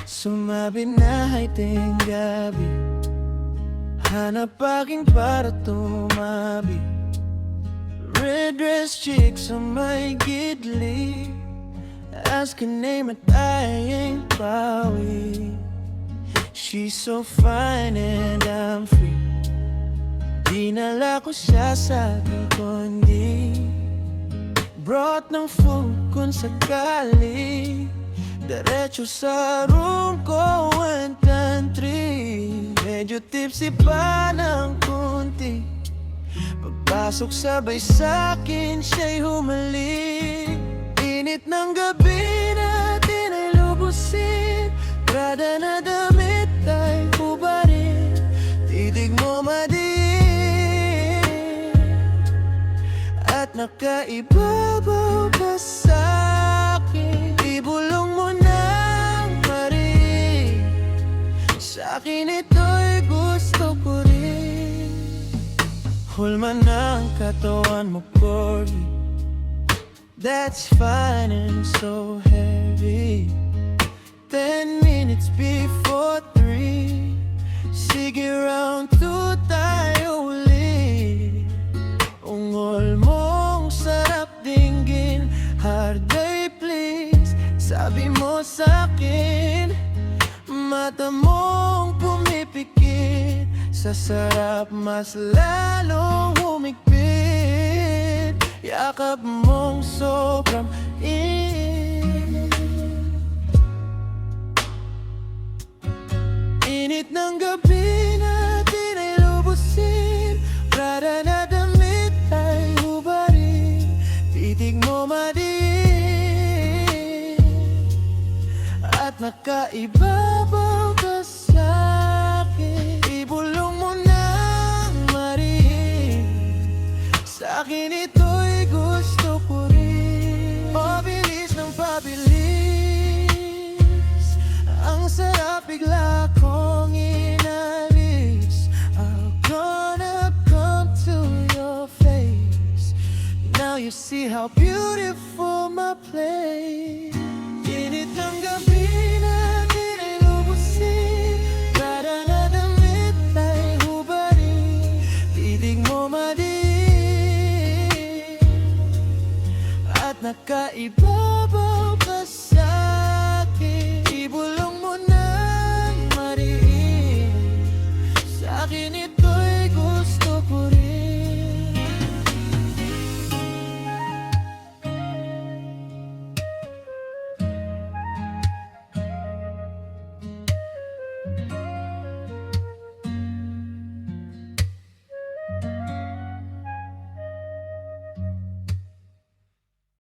Sumabi na ay ting gabi, hanap aking para tumabi. Red dress chick sa may gidli, ask her name at I ain't bawi. She's so fine and I'm free. Dinala ko siya sa aking kondi, brought ng food kung sakali. Diretso sa room ko, 1 and 3. Medyo tipsy pa ng kunti. Pagpasok sabay sa'kin, siya'y humalik. Init ng gabi natin ay lubusin. Prada na damit ay hubarin. Titig mo madiin at nakaibabaw ka sa'kin. Ibulong mo ng marin, sa'kin ito'y gusto ko rin. Hulma ng katawan mo, Corby, that's fine and so heavy. 10 minutes before 3, sige round 2 tayo ulit. Ungol mong sarap dinggin, hard day please, sabi mo sa'kin. Mata mong pumipikit, sa sarap mas lalong humigpit. Yakap mong sobrang init ng gabi natin ay lubusin. Prada na damit ay hubarin. Titig mo madiin at nakaibabaw ka sa'kin. Ibulong mo ng marin, sa'kin ito'y gusto ko rin. Pabilis ng pabilis, ang sarap bigla kong inalis. I'm gonna come to your face, now you see how beautiful my place.